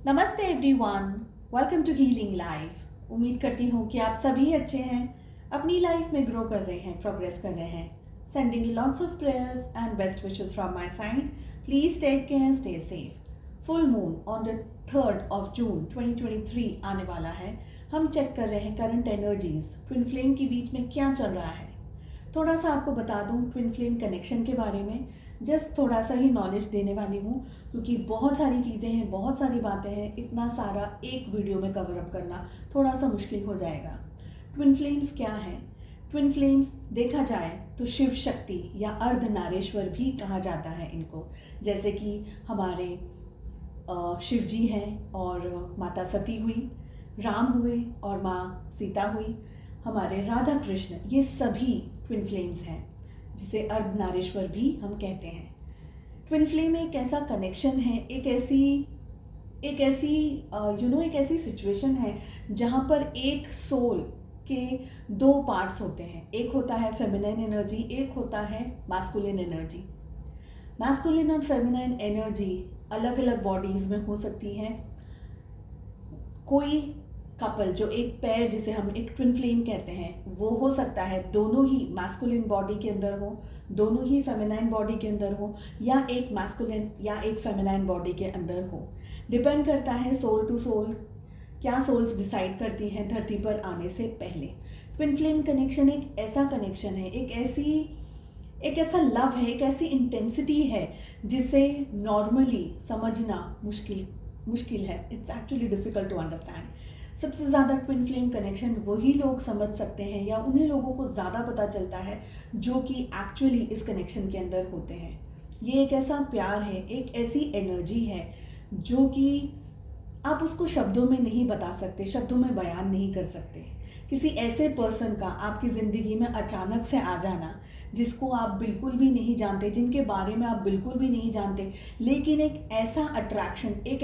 नमस्ते everyone, welcome to Healing Life. उम्मीद करती हूँ कि आप सभी अच्छे हैं, अपनी लाइफ में ग्रो कर रहे हैं, प्रोग्रेस कर रहे हैं। Sending you lots of prayers and best wishes from my side. Please take care, stay safe. Full moon on the 3rd of June 2023 आने वाला है। हम चेक कर रहे हैं करंट एनर्जीज, ट्विन फ्लेम के बीच में क्या चल रहा है। थोड़ा सा आपको बता दूं ट्विन फ्लेम कनेक्शन के बारे में, जस्ट थोड़ा सा ही नॉलेज देने वाली हूँ, क्योंकि बहुत सारी चीज़ें हैं, बहुत सारी बातें हैं, इतना सारा एक वीडियो में कवर अप करना थोड़ा सा मुश्किल हो जाएगा। ट्विन फ्लेम्स क्या हैं? ट्विन फ्लेम्स देखा जाए तो शिव शक्ति या अर्धनारेश्वर भी कहा जाता है इनको। जैसे कि हमारे शिव जी हैं और माता सती हुई, राम हुए और माँ सीता हुई, हमारे राधा कृष्ण, ये सभी ट्विन फ्लेम्स हैं, जिसे अर्धनारेश्वर भी हम कहते हैं। ट्विन फ्लेम एक ऐसा कनेक्शन है, एक ऐसी सिचुएशन है जहाँ पर एक सोल के दो पार्ट्स होते हैं। एक होता है फेमिनाइन एनर्जी, एक होता है मैस्कुलिन एनर्जी। मैस्कुलिन और फेमिनाइन एनर्जी अलग अलग बॉडीज में हो सकती है। कोई कपल जो एक पैर, जिसे हम एक ट्विन फ्लेम कहते हैं, वो हो सकता है दोनों ही मैस्कुलिन बॉडी के अंदर हो, दोनों ही फेमिनाइन बॉडी के अंदर हो, या एक मैस्कुलिन या एक फेमिनाइन बॉडी के अंदर हो। डिपेंड करता है सोल टू सोल, क्या सोल्स डिसाइड करती हैं धरती पर आने से पहले। ट्विन फ्लेम कनेक्शन एक ऐसा कनेक्शन है, एक ऐसा लव है, एक ऐसी इंटेंसिटी है जिसे नॉर्मली समझना मुश्किल है। It's actually difficult to understand. सबसे ज़्यादा ट्विन फ्लेम कनेक्शन वही लोग समझ सकते हैं, या उन्हीं लोगों को ज़्यादा पता चलता है जो कि एक्चुअली इस कनेक्शन के अंदर होते हैं। ये एक ऐसा प्यार है, एक ऐसी एनर्जी है जो कि आप उसको शब्दों में नहीं बता सकते, शब्दों में बयान नहीं कर सकते। किसी ऐसे पर्सन का आपकी ज़िंदगी में अचानक से आ जाना, जिसको आप बिल्कुल भी नहीं जानते, जिनके बारे में आप बिल्कुल भी नहीं जानते, लेकिन एक ऐसा अट्रैक्शन, एक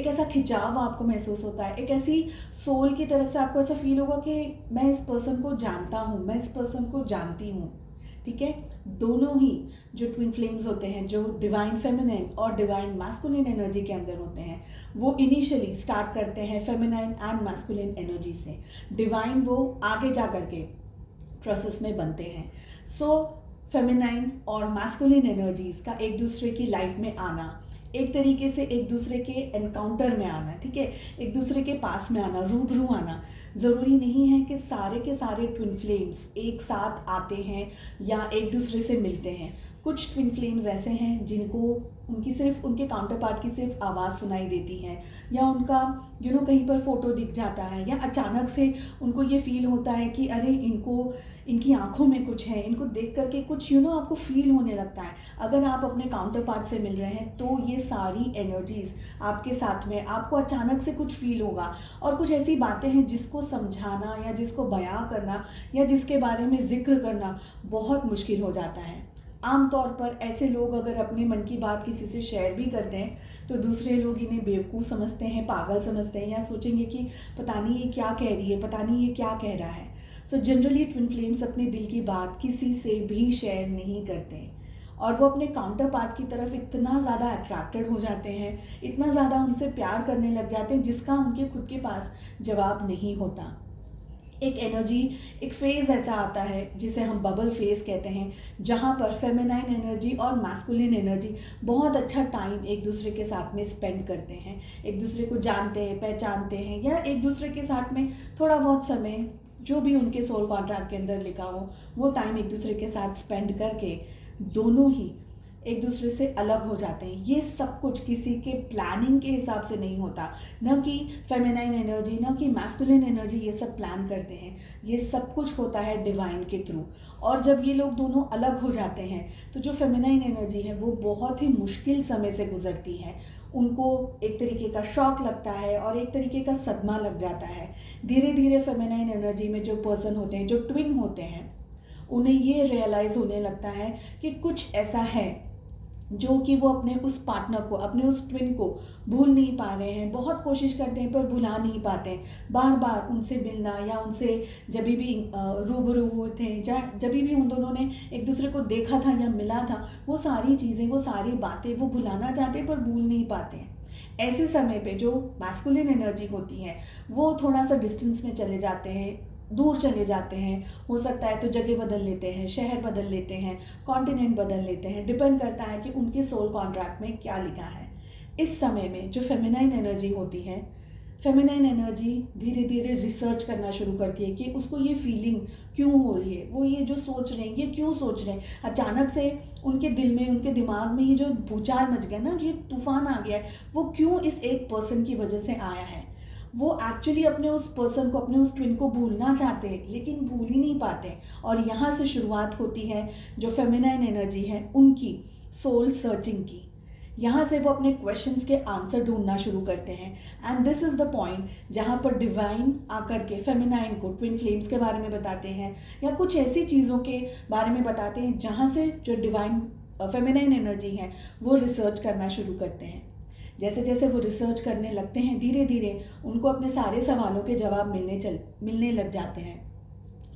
ऐसा खिंचाव आपको महसूस होता है, एक ऐसी सोल की तरफ से आपको ऐसा फील होगा कि मैं इस पर्सन को जानता हूँ, मैं इस पर्सन को जानती हूँ। ठीक है, दोनों ही जो ट्विन फ्लेम्स होते हैं, जो डिवाइन फेमिनाइन और डिवाइन मैस्कुलिन एनर्जी के अंदर होते हैं, वो इनिशियली स्टार्ट करते हैं फेमिनाइन एंड मैस्कुलिन एनर्जी से। डिवाइन वो आगे जा करके प्रोसेस में बनते हैं। सो फेमिनाइन और मैस्कुलिन एनर्जीज का एक दूसरे की लाइफ में आना, एक तरीके से एक दूसरे के एनकाउंटर में आना, ठीक है, एक दूसरे के पास में आना, रूबरू आना। ज़रूरी नहीं है कि सारे के सारे ट्विन फ्लेम्स एक साथ आते हैं या एक दूसरे से मिलते हैं। कुछ ट्विन फ्लेम्स ऐसे हैं जिनको उनके काउंटर पार्ट की सिर्फ आवाज़ सुनाई देती है, या उनका कहीं पर फोटो दिख जाता है, या अचानक से उनको ये फील होता है कि अरे इनकी आंखों में कुछ है, इनको देख करके कुछ आपको फील होने लगता है। अगर आप अपने काउंटर पार्ट से मिल रहे हैं तो ये सारी एनर्जीज आपके साथ में, आपको अचानक से कुछ फील होगा। और कुछ ऐसी बातें हैं जिसको समझाना या जिसको बयां करना या जिसके बारे में जिक्र करना बहुत मुश्किल हो जाता है। आमतौर पर ऐसे लोग अगर अपने मन की बात किसी से शेयर भी करते हैं तो दूसरे लोग इन्हें बेवकूफ़ समझते हैं, पागल समझते हैं, या सोचेंगे कि पता नहीं ये क्या कह रही है, पता नहीं ये क्या कह रहा है। सो जनरली ट्विन फ्लेम्स अपने दिल की बात किसी से भी शेयर नहीं करते, और वो अपने काउंटर पार्ट की तरफ इतना ज़्यादा अट्रैक्टेड हो जाते हैं, इतना ज़्यादा उनसे प्यार करने लग जाते हैं जिसका उनके खुद के पास जवाब नहीं होता। एक एनर्जी, एक फेज़ ऐसा आता है जिसे हम बबल फेज़ कहते हैं, जहाँ पर फेमिनाइन एनर्जी और मैस्कुलिन एनर्जी बहुत अच्छा टाइम एक दूसरे के साथ में स्पेंड करते हैं, एक दूसरे को जानते हैं, पहचानते हैं, या एक दूसरे के साथ में थोड़ा बहुत समय, जो भी उनके सोल कॉन्ट्रैक्ट के अंदर लिखा हो, वो टाइम एक दूसरे के साथ स्पेंड करके दोनों ही एक दूसरे से अलग हो जाते हैं। ये सब कुछ किसी के प्लानिंग के हिसाब से नहीं होता, न कि फेमिनाइन एनर्जी न कि मैस्कुलिन एनर्जी ये सब प्लान करते हैं। ये सब कुछ होता है डिवाइन के थ्रू। और जब ये लोग दोनों अलग हो जाते हैं तो जो फेमिनाइन एनर्जी है वो बहुत ही मुश्किल समय से गुजरती है। उनको एक तरीके का शॉक लगता है और एक तरीके का सदमा लग जाता है। धीरे धीरे फेमिनाइन एनर्जी में जो पर्सन होते हैं, जो ट्विन होते हैं, उन्हें ये रियलाइज़ होने लगता है कि कुछ ऐसा है जो कि वो अपने उस पार्टनर को, अपने उस ट्विन को भूल नहीं पा रहे हैं। बहुत कोशिश करते हैं पर भुला नहीं पाते हैं। बार बार उनसे मिलना, या उनसे जब भी रूबरू हुए थे, जब भी उन दोनों ने एक दूसरे को देखा था या मिला था, वो सारी चीज़ें, वो सारी बातें वो भुलाना चाहते हैं पर भूल नहीं पाते हैं। ऐसे समय पे जो मैस्कुलिन एनर्जी होती है वो थोड़ा सा डिस्टेंस में चले जाते हैं, दूर चले जाते हैं। हो सकता है तो जगह बदल लेते हैं, शहर बदल लेते हैं, कॉन्टिनेंट बदल लेते हैं, डिपेंड करता है कि उनके सोल कॉन्ट्रैक्ट में क्या लिखा है। इस समय में जो फेमिनाइन एनर्जी होती है, फेमिनाइन एनर्जी धीरे धीरे रिसर्च करना शुरू करती है कि उसको ये फीलिंग क्यों हो रही है, वो ये जो सोच रहे हैं ये क्यों सोच रहे हैं। अचानक से उनके दिल में, उनके दिमाग में ये जो भूचाल मच गया ना, ये तूफान आ गया है, वो क्यों इस एक पर्सन की वजह से आया है। वो एक्चुअली अपने उस पर्सन को, अपने उस ट्विन को भूलना चाहते हैं लेकिन भूल ही नहीं पाते। और यहाँ से शुरुआत होती है जो फेमिनाइन एनर्जी है उनकी सोल सर्चिंग की। यहाँ से वो अपने क्वेश्चंस के आंसर ढूंढना शुरू करते हैं। And this is the point जहाँ पर डिवाइन आकर के फेमिनाइन को ट्विन फ्लेम्स के बारे में बताते हैं या कुछ ऐसी चीज़ों के बारे में बताते हैं जहाँ से जो डिवाइन फेमिनाइन एनर्जी है वो रिसर्च करना शुरू करते हैं। जैसे जैसे वो रिसर्च करने लगते हैं धीरे धीरे उनको अपने सारे सवालों के जवाब मिलने लग जाते हैं।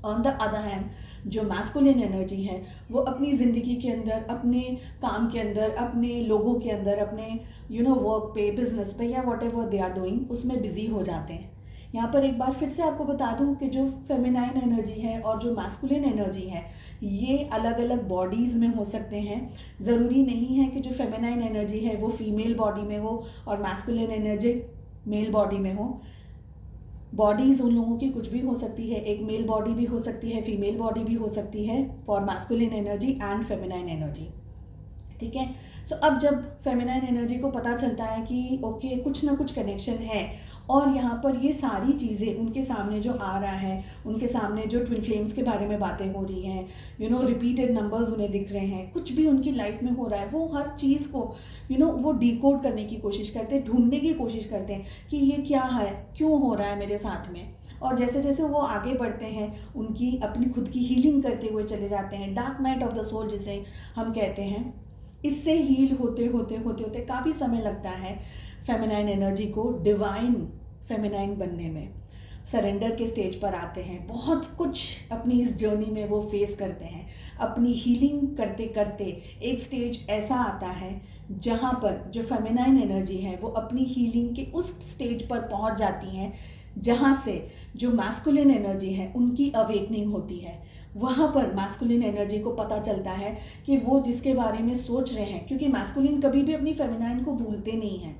ऑन द अदर हैंड जो मैस्कुलिन एनर्जी है वो अपनी ज़िंदगी के अंदर, अपने काम के अंदर, अपने लोगों के अंदर, अपने वर्क पे, बिजनेस पे या whatever they are doing उसमें बिजी हो जाते हैं। यहाँ पर एक बार फिर से आपको बता दूं कि जो फेमिनाइन एनर्जी है और जो मैस्कुलिन एनर्जी है ये अलग अलग बॉडीज़ में हो सकते हैं। ज़रूरी नहीं है कि जो फेमिनाइन एनर्जी है वो फीमेल बॉडी में हो और मैस्कुलिन एनर्जी मेल बॉडी में हो। बॉडीज़ उन लोगों की कुछ भी हो सकती है, एक मेल बॉडी भी हो सकती है, फीमेल बॉडी भी हो सकती है for masculine energy and feminine energy. ठीक है। सो अब जब फेमिनाइन एनर्जी को पता चलता है कि ओके कुछ ना कुछ कनेक्शन है और यहाँ पर ये सारी चीज़ें उनके सामने जो आ रहा है, उनके सामने जो ट्विन फ्लेम्स के बारे में बातें हो रही हैं, रिपीटेड नंबर्स उन्हें दिख रहे हैं, कुछ भी उनकी लाइफ में हो रहा है, वो हर चीज़ को वो डिकोड करने की कोशिश करते हैं, ढूंढने की कोशिश करते हैं कि ये क्या है, क्यों हो रहा है मेरे साथ में। और जैसे जैसे वो आगे बढ़ते हैं उनकी अपनी खुद की हीलिंग करते हुए चले जाते हैं। Dark night of the soul जिसे हम कहते हैं, इससे हील होते होते होते होते काफ़ी समय लगता है फेमिनाइन एनर्जी को डिवाइन फेमिनाइन बनने में। सरेंडर के स्टेज पर आते हैं, बहुत कुछ अपनी इस जर्नी में वो फेस करते हैं। अपनी हीलिंग करते करते एक स्टेज ऐसा आता है जहाँ पर जो फेमिनाइन एनर्जी है वो अपनी हीलिंग के उस स्टेज पर पहुँच जाती हैं जहाँ से जो मैस्कुलिन एनर्जी है उनकी अवेकनिंग होती है। वहाँ पर मैस्कुलिन एनर्जी को पता चलता है कि वो जिसके बारे में सोच रहे हैं, क्योंकि मैस्कुलिन कभी भी अपनी फेमिनाइन को भूलते नहीं हैं,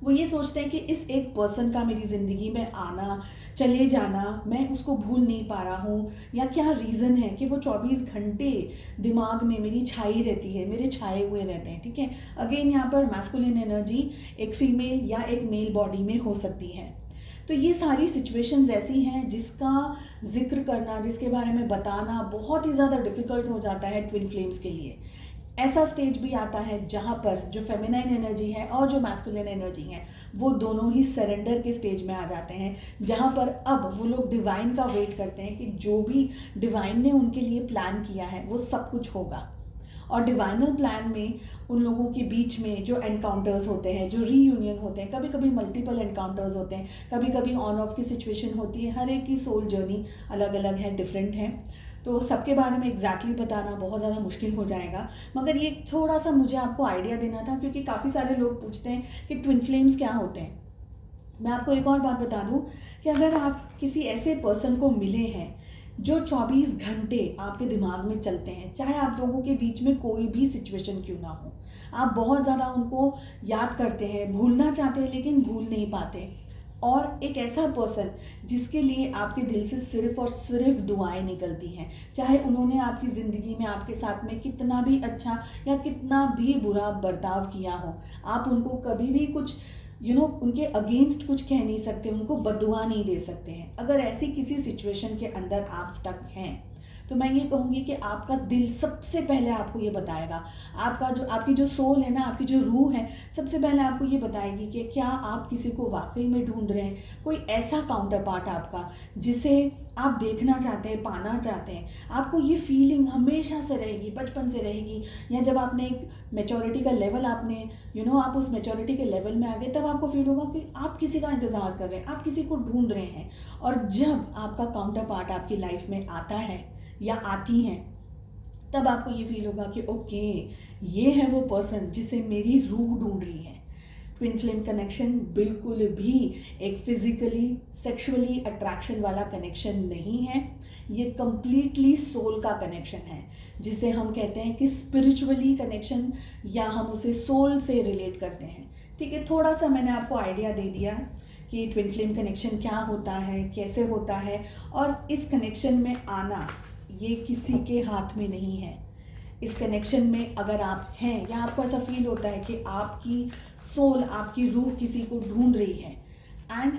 वो ये सोचते हैं कि इस एक पर्सन का मेरी ज़िंदगी में आना, चले जाना, मैं उसको भूल नहीं पा रहा हूँ, या क्या रीज़न है कि वो 24 घंटे दिमाग में मेरी छाई रहती है, मेरे छाए हुए रहते हैं। ठीक है। अगेन यहाँ पर मैस्कुलिन एनर्जी एक फीमेल या एक मेल बॉडी में हो सकती है। तो ये सारी सिचुएशंस ऐसी हैं जिसका जिक्र करना, जिसके बारे में बताना बहुत ही ज़्यादा डिफ़िकल्ट हो जाता है ट्विन फ्लेम्स के लिए। ऐसा स्टेज भी आता है जहाँ पर जो फेमिनाइन एनर्जी है और जो मैस्कुलिन एनर्जी है वो दोनों ही सरेंडर के स्टेज में आ जाते हैं, जहाँ पर अब वो लोग डिवाइन का वेट करते हैं कि जो भी डिवाइन ने उनके लिए प्लान किया है वो सब कुछ होगा। और डिवाइनल प्लान में उन लोगों के बीच में जो एनकाउंटर्स होते हैं, जो रीयूनियन होते हैं, कभी कभी मल्टीपल एनकाउंटर्स होते हैं, कभी कभी ऑन ऑफ की सिचुएशन होती है। हर एक की सोल जर्नी अलग अलग है, डिफरेंट है, तो सबके बारे में एग्जैक्टली बताना बहुत ज़्यादा मुश्किल हो जाएगा। मगर ये थोड़ा सा मुझे आपको आइडिया देना था, क्योंकि काफ़ी सारे लोग पूछते हैं कि ट्विन फ्लेम्स क्या होते हैं। मैं आपको एक और बात बता दूं कि अगर आप किसी ऐसे पर्सन को मिले हैं जो 24 घंटे आपके दिमाग में चलते हैं, चाहे आप लोगों के बीच में कोई भी सिचुएशन क्यों ना हो, आप बहुत ज़्यादा उनको याद करते हैं, भूलना चाहते हैं लेकिन भूल नहीं पाते, और एक ऐसा पर्सन जिसके लिए आपके दिल से सिर्फ और सिर्फ दुआएं निकलती हैं, चाहे उन्होंने आपकी ज़िंदगी में आपके साथ में कितना भी अच्छा या कितना भी बुरा बर्ताव किया हो, आप उनको कभी भी कुछ उनके अगेंस्ट कुछ कह नहीं सकते, उनको बद्दुआ नहीं दे सकते हैं। अगर ऐसी किसी सिचुएशन के अंदर आप स्टक हैं तो मैं ये कहूँगी कि आपका दिल सबसे पहले आपको ये बताएगा, आपकी जो सोल है ना, आपकी जो रूह है, सबसे पहले आपको ये बताएगी कि क्या आप किसी को वाकई में ढूंढ रहे हैं, कोई ऐसा काउंटर पार्ट आपका जिसे आप देखना चाहते हैं, पाना चाहते हैं। आपको ये फीलिंग हमेशा से रहेगी, बचपन से रहेगी, या जब आपने एक मैच्योरिटी का लेवल आपने आप उस मैच्योरिटी के लेवल में आ गए, तब आपको फील होगा कि आप किसी का इंतज़ार कर रहे हैं, आप किसी को ढूंढ रहे हैं। और जब आपका काउंटर पार्ट आपकी लाइफ में आता है या आती हैं, तब आपको ये फील होगा कि ओके, ये है वो पर्सन जिसे मेरी रूह ढूंढ रही है। ट्विन फ्लेम कनेक्शन बिल्कुल भी एक फिजिकली सेक्सुअली अट्रैक्शन वाला कनेक्शन नहीं है। ये कंप्लीटली सोल का कनेक्शन है, जिसे हम कहते हैं कि स्पिरिचुअली कनेक्शन, या हम उसे सोल से रिलेट करते हैं। ठीक है, थोड़ा सा मैंने आपको आइडिया दे दिया कि ट्विन फ्लेम कनेक्शन क्या होता है, कैसे होता है, और इस कनेक्शन में आना ये किसी के हाथ में नहीं है। इस कनेक्शन में अगर आप हैं या आपको ऐसा फील होता है कि आपकी सोल, आपकी रूह किसी को ढूंढ रही है, एंड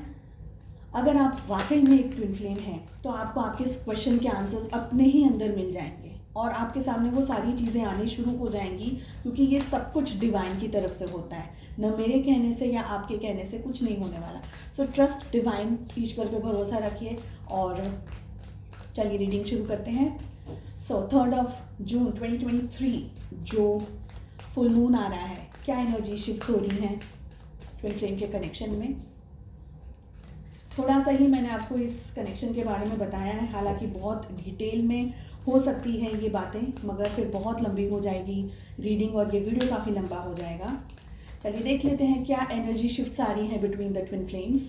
अगर आप वाकई में एक ट्विन फ्लेम हैं, तो आपको आपके इस क्वेश्चन के आंसर्स अपने ही अंदर मिल जाएंगे और आपके सामने वो सारी चीज़ें आनी शुरू हो जाएंगी, क्योंकि ये सब कुछ डिवाइन की तरफ से होता है। न मेरे कहने से या आपके कहने से कुछ नहीं होने वाला। सो ट्रस्ट डिवाइन, ईश्वर पे भरोसा रखिए और चलिए रीडिंग शुरू करते हैं। सो 3 जून 2023 जो फुल मून आ रहा है, क्या एनर्जी शिफ्ट हो रही है ट्विन फ्लेम के कनेक्शन में। थोड़ा सा ही मैंने आपको इस कनेक्शन के बारे में बताया है, हालांकि बहुत डिटेल में हो सकती है ये बातें, मगर फिर बहुत लंबी हो जाएगी रीडिंग और ये वीडियो काफ़ी लंबा हो जाएगा। चलिए देख लेते हैं क्या एनर्जी शिफ्ट्स आ रही हैं between the twin flames.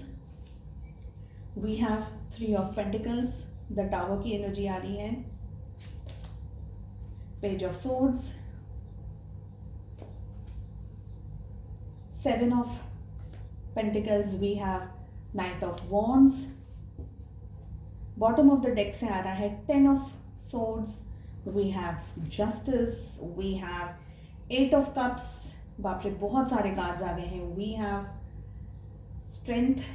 We have 3 of pentacles, the tower की एनर्जी आ रही है, page of swords, 7 of pentacles, we have knight of wands, bottom of the deck से आ रहा है 10 of swords, we have justice, we have 8 of cups, बाप रे बहुत सारे कार्ड्स आ गए हैं। we have strength,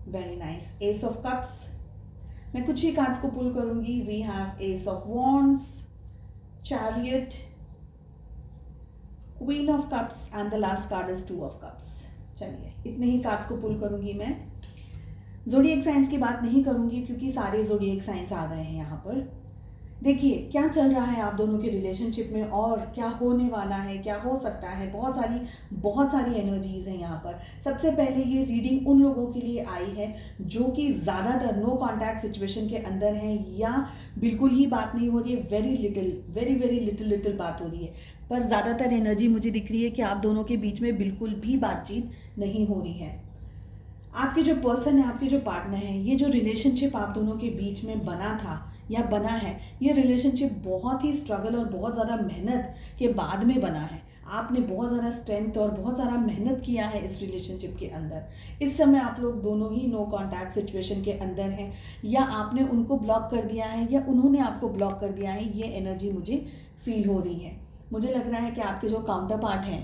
very nice, ace of cups, मैं कुछ ही कार्ड्स को पुल करूंगी। we have ace of wands, chariot, queen of cups and the last card is 2 of cups। चलिए इतने ही कार्ड्स को पुल करूंगी मैं। ज़ोडिएक साइंस की बात नहीं करूंगी क्योंकि सारे ज़ोडिएक साइंस आ गए हैं यहाँ पर। देखिए क्या चल रहा है आप दोनों के रिलेशनशिप में और क्या होने वाला है, क्या हो सकता है। बहुत सारी एनर्जीज हैं यहाँ पर। सबसे पहले ये रीडिंग उन लोगों के लिए आई है जो कि ज़्यादातर नो कॉन्टैक्ट सिचुएशन के अंदर हैं या बिल्कुल ही बात नहीं हो रही है, वेरी लिटिल बात हो रही है। पर ज़्यादातर एनर्जी मुझे दिख रही है कि आप दोनों के बीच में बिल्कुल भी बातचीत नहीं हो रही है। आपके जो पर्सन है, आपके जो पार्टनर हैं, ये जो रिलेशनशिप आप दोनों के बीच में बना था या बना है, ये रिलेशनशिप बहुत ही स्ट्रगल और बहुत ज़्यादा मेहनत के बाद में बना है। आपने बहुत ज़्यादा स्ट्रेंथ और बहुत सारा मेहनत किया है इस रिलेशनशिप के अंदर। इस समय आप लोग दोनों ही नो कॉन्टैक्ट सिचुएशन के अंदर हैं, या आपने उनको ब्लॉक कर दिया है या उन्होंने आपको ब्लॉक कर दिया है। ये एनर्जी मुझे फील हो रही है। मुझे लग रहा है कि आपके जो काउंटर पार्ट हैं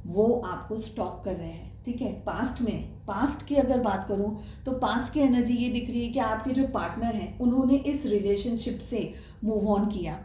वो आपको स्टॉक कर रहे हैं। ठीक है, पास्ट की अगर बात करूं तो पास्ट की एनर्जी ये दिख रही है कि आपके जो पार्टनर हैं उन्होंने इस रिलेशनशिप से मूव ऑन किया।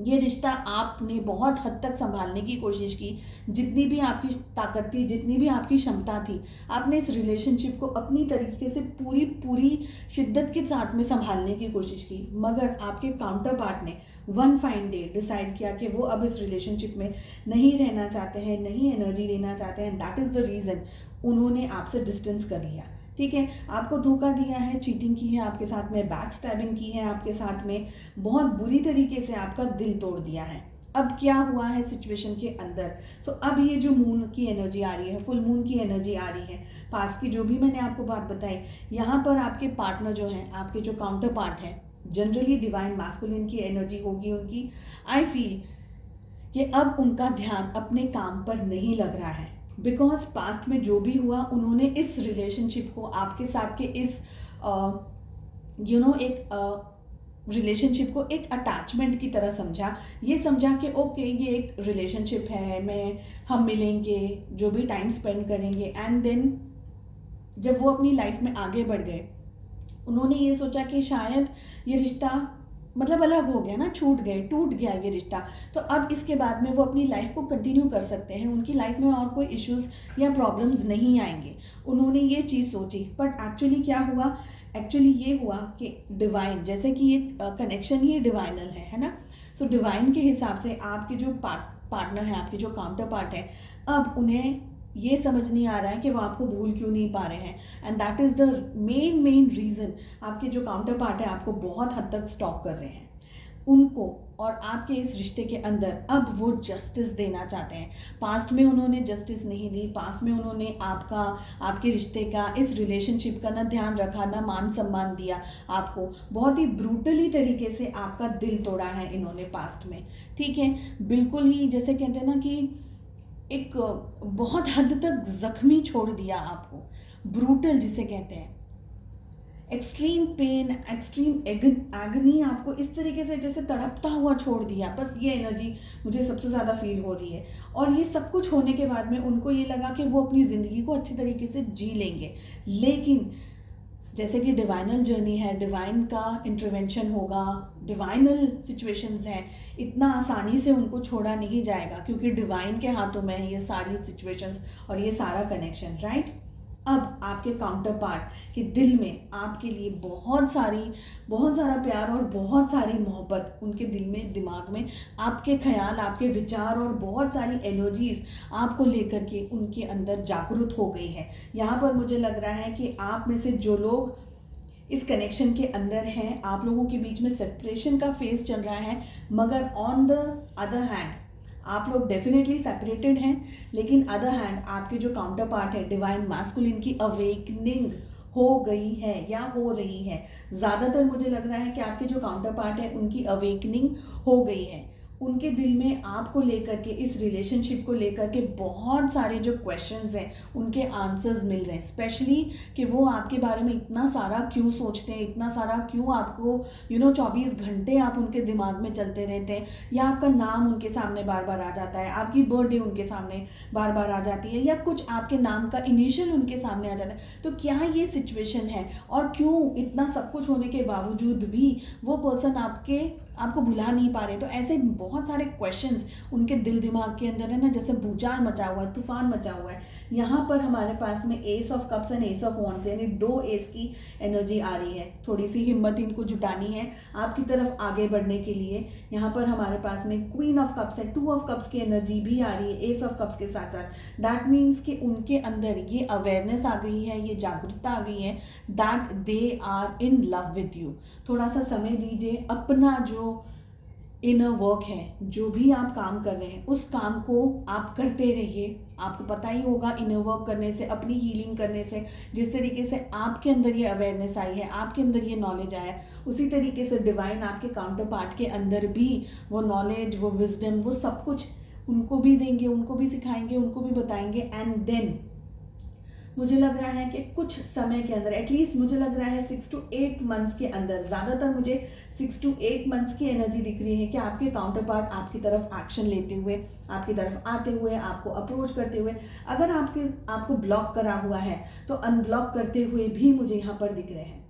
ये रिश्ता आपने बहुत हद तक संभालने की कोशिश की, जितनी भी आपकी ताकत थी, जितनी भी आपकी क्षमता थी, आपने इस रिलेशनशिप को अपनी तरीके से पूरी शिद्दत के साथ में संभालने की कोशिश की। मगर आपके काउंटर पार्ट ने वन फाइन डे डिसाइड किया कि वो अब इस रिलेशनशिप में नहीं रहना चाहते हैं, नहीं एनर्जी देना चाहते हैं। दैट इज़ द रीज़न उन्होंने आपसे डिस्टेंस कर लिया। ठीक है, आपको धोखा दिया है, चीटिंग की है आपके साथ में, बैक स्टैबिंग की है आपके साथ में, बहुत बुरी तरीके से आपका दिल तोड़ दिया है। अब क्या हुआ है सिचुएशन के अंदर। सो अब ये जो मून की एनर्जी आ रही है, फुल मून की एनर्जी आ रही है, पास की जो भी मैंने आपको बात बताई, यहाँ पर आपके पार्टनर जो हैं, आपके जो काउंटर पार्ट हैं, जनरली डिवाइन मैस्कुलिन की एनर्जी होगी उनकी। आई फील कि अब उनका ध्यान अपने काम पर नहीं लग रहा है, बिकॉज पास्ट में जो भी हुआ उन्होंने इस रिलेशनशिप को आपके साथ के इस एक रिलेशनशिप को एक अटैचमेंट की तरह समझा। ये समझा कि ओके ये एक रिलेशनशिप है, हम मिलेंगे, जो भी टाइम स्पेंड करेंगे। एंड देन जब वो अपनी लाइफ में आगे बढ़ गए, उन्होंने ये सोचा कि शायद ये रिश्ता मतलब अलग हो गया ना, टूट गया ये रिश्ता, तो अब इसके बाद में वो अपनी लाइफ को कंटिन्यू कर सकते हैं, उनकी लाइफ में और कोई इश्यूज या प्रॉब्लम्स नहीं आएंगे। उन्होंने ये चीज़ सोची, बट एक्चुअली क्या हुआ, एक्चुअली ये हुआ कि डिवाइन, जैसे कि ये कनेक्शन ही डिवाइनल है ना। सो डिवाइन के हिसाब से आपके जो पार्टनर है, आपके जो काउंटर पार्ट है, अब उन्हें ये समझ नहीं आ रहा है कि वो आपको भूल क्यों नहीं पा रहे हैं। And that is the main reason आपके जो काउंटर पार्ट है आपको बहुत हद तक स्टॉक कर रहे हैं। उनको और आपके इस रिश्ते के अंदर अब वो जस्टिस देना चाहते हैं। पास्ट में उन्होंने जस्टिस नहीं दी, पास्ट में उन्होंने आपके रिश्ते का, इस रिलेशनशिप का ना ध्यान रखा, ना मान सम्मान दिया आपको, बहुत ही ब्रूटली तरीके से आपका दिल तोड़ा है इन्होंने पास्ट में। ठीक है, बिल्कुल ही जैसे कहते हैं ना कि एक बहुत हद तक जख्मी छोड़ दिया आपको, ब्रूटल जिसे कहते हैं, एक्सट्रीम पेन, एक्सट्रीम एगनी आपको इस तरीके से जैसे तड़पता हुआ छोड़ दिया। बस ये एनर्जी मुझे सबसे ज़्यादा फील हो रही है। और ये सब कुछ होने के बाद में उनको ये लगा कि वो अपनी ज़िंदगी को अच्छी तरीके से जी लेंगे, लेकिन जैसे कि डिवाइनल जर्नी है, डिवाइन का इंटरवेंशन होगा, डिवाइनल सिचुएशंस हैं, इतना आसानी से उनको छोड़ा नहीं जाएगा, क्योंकि डिवाइन के हाथों में है ये सारी सिचुएशंस और ये सारा कनेक्शन, राइट। अब आपके काउंटर पार्ट के दिल में आपके लिए बहुत सारा प्यार और बहुत सारी मोहब्बत, उनके दिल में, दिमाग में आपके ख्याल, आपके विचार और बहुत सारी एनर्जीज आपको लेकर के उनके अंदर जागरूक हो गई है। यहाँ पर मुझे लग रहा है कि आप में से जो लोग इस कनेक्शन के अंदर हैं, आप लोगों के बीच में सेपरेशन का फेज चल रहा है, मगर ऑन द अदर हैंड आप लोग डेफिनेटली सेपरेटेड हैं, लेकिन अदर हैंड आपके जो काउंटर पार्ट है डिवाइन मैस्कुलिन की अवेकनिंग हो गई है या हो रही है। ज़्यादातर मुझे लग रहा है कि आपके जो काउंटर पार्ट है उनकी अवेकनिंग हो गई है। उनके दिल में आपको लेकर के, इस रिलेशनशिप को लेकर के बहुत सारे जो क्वेश्चंस हैं उनके आंसर्स मिल रहे हैं। स्पेशली कि वो आपके बारे में इतना सारा क्यों सोचते हैं, इतना सारा क्यों आपको 24 घंटे आप उनके दिमाग में चलते रहते हैं, या आपका नाम उनके सामने बार बार आ जाता है, आपकी बर्थडे उनके सामने बार बार आ जाती है, या कुछ आपके नाम का इनिशियल उनके सामने आ जाता है। तो क्या ये सिचुएशन है, और क्यों इतना सब कुछ होने के बावजूद भी वो पर्सन आपको भुला नहीं पा रहे। तो ऐसे बहुत सारे क्वेश्चंस उनके दिल दिमाग के अंदर है ना, जैसे भूचाल मचा हुआ है, तूफान मचा हुआ है। यहाँ पर हमारे पास में S of cups and S of wands, यानी 2 एस की एनर्जी आ रही है। थोड़ी सी हिम्मत इनको जुटानी है आपकी तरफ आगे बढ़ने के लिए। यहाँ पर हमारे पास में क्वीन ऑफ कप्स है, 2 ऑफ कप्स की एनर्जी भी आ रही है एस ऑफ कप्स के साथ साथ। दैट मीन्स कि उनके अंदर ये अवेयरनेस आ गई है, ये जागरूकता आ गई है that they are in love with you. थोड़ा सा समय दीजिए, अपना जो इनर वर्क है, जो भी आप काम कर रहे हैं उस काम को आप करते रहिए। आपको पता ही होगा इनर वर्क करने से, अपनी हीलिंग करने से, जिस तरीके से आपके अंदर ये अवेयरनेस आई है, आपके अंदर ये नॉलेज आया है, उसी तरीके से डिवाइन आपके काउंटर पार्ट के अंदर भी वो नॉलेज, वो विजडम, वो सब कुछ उनको भी देंगे, उनको भी सिखाएंगे, उनको भी बताएंगे। एंड देन मुझे लग रहा है कि कुछ समय के अंदर, एटलीस्ट मुझे लग रहा है 6 to 8 मंथ्स के अंदर, ज़्यादातर मुझे 6 to 8 मंथ्स की एनर्जी दिख रही है कि आपके काउंटर पार्ट आपकी तरफ एक्शन लेते हुए, आपकी तरफ आते हुए, आपको अप्रोच करते हुए, अगर आपको ब्लॉक करा हुआ है तो अनब्लॉक करते हुए भी मुझे यहाँ पर दिख रहे हैं।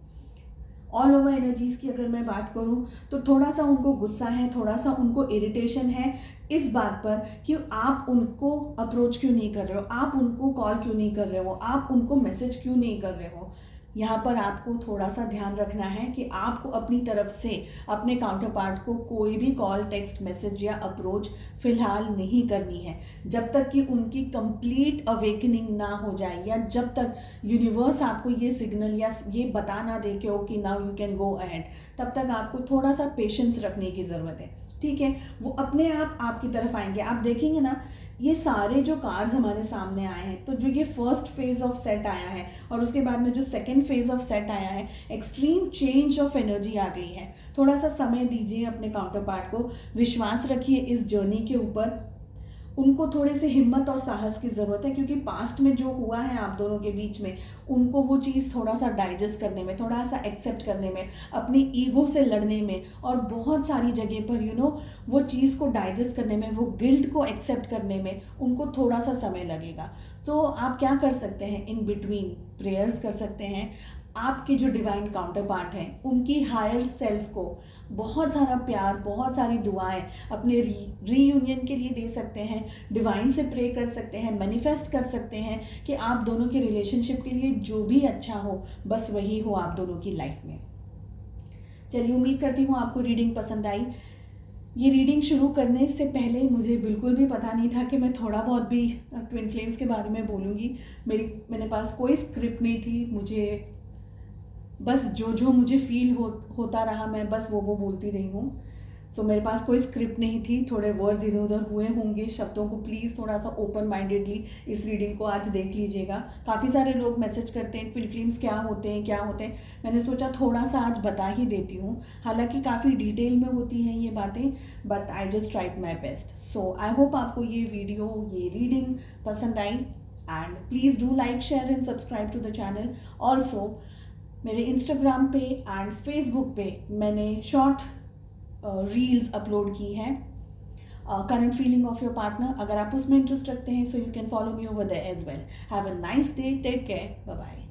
ऑल ओवर एनर्जीज़ की अगर मैं बात करूं तो थोड़ा सा उनको गुस्सा है, थोड़ा सा उनको इरिटेशन है इस बात पर कि आप उनको अप्रोच क्यों नहीं कर रहे हो, आप उनको कॉल क्यों नहीं कर रहे हो, आप उनको मैसेज क्यों नहीं कर रहे हो। यहाँ पर आपको थोड़ा सा ध्यान रखना है कि आपको अपनी तरफ से अपने काउंटर पार्ट को कोई भी कॉल, टेक्स्ट मैसेज या अप्रोच फिलहाल नहीं करनी है, जब तक कि उनकी कंप्लीट अवेकनिंग ना हो जाए, या जब तक यूनिवर्स आपको ये सिग्नल या ये बता ना दे कि okay now you can go ahead, तब तक आपको थोड़ा सा पेशेंस रखने की ज़रूरत है। ठीक है, वो अपने आप आपकी तरफ आएंगे। आप देखेंगे ना, ये सारे जो कार्ड्स हमारे सामने आए हैं, तो जो ये फर्स्ट फेज ऑफ सेट आया है और उसके बाद में जो सेकंड फेज ऑफ सेट आया है, एक्सट्रीम चेंज ऑफ एनर्जी आ गई है। थोड़ा सा समय दीजिए अपने काउंटर पार्ट को, विश्वास रखिए इस जर्नी के ऊपर। उनको थोड़े से हिम्मत और साहस की ज़रूरत है, क्योंकि पास्ट में जो हुआ है आप दोनों के बीच में, उनको वो चीज़ थोड़ा सा डाइजेस्ट करने में, थोड़ा सा एक्सेप्ट करने में, अपनी ईगो से लड़ने में, और बहुत सारी जगह पर वो चीज़ को डाइजेस्ट करने में, वो गिल्ट को एक्सेप्ट करने में उनको थोड़ा सा समय लगेगा। तो आप क्या कर सकते हैं, इन बिटवीन प्रेयर्स कर सकते हैं, आपके जो डिवाइन काउंटर पार्ट हैं उनकी हायर सेल्फ को बहुत सारा प्यार, बहुत सारी दुआएं अपने रीयूनियन के लिए दे सकते हैं, डिवाइन से प्रे कर सकते हैं, मैनिफेस्ट कर सकते हैं कि आप दोनों के रिलेशनशिप के लिए जो भी अच्छा हो बस वही हो आप दोनों की लाइफ में। चलिए, उम्मीद करती हूँ आपको रीडिंग पसंद आई। ये रीडिंग शुरू करने से पहले मुझे बिल्कुल भी पता नहीं था कि मैं थोड़ा बहुत भी ट्विन फ्लेम्स के बारे में बोलूँगी। मेरे पास कोई स्क्रिप्ट नहीं थी, मुझे बस जो मुझे फील होता रहा, मैं बस वो बोलती रही हूँ। सो मेरे पास कोई स्क्रिप्ट नहीं थी, थोड़े वर्ड्स इधर उधर हुए होंगे शब्दों को, प्लीज़ थोड़ा सा ओपन माइंडेडली इस रीडिंग को आज देख लीजिएगा। काफ़ी सारे लोग मैसेज करते हैं ट्विन फ्लेम्स क्या होते हैं क्या होते हैं, मैंने सोचा थोड़ा सा आज बता ही देती हूँ। हालांकि काफ़ी डिटेल में होती हैं ये बातें, but I just tried my best. So I hope आपको ये वीडियो, ये रीडिंग पसंद आई, and please do like, share and subscribe to the channel. Also मेरे इंस्टाग्राम पे एंड फेसबुक पे मैंने शॉर्ट रील्स अपलोड की हैं, current feeling of your partner, अगर आप उसमें इंटरेस्ट रखते हैं, so you can follow me over there as well. Have a nice day, take care, bye bye.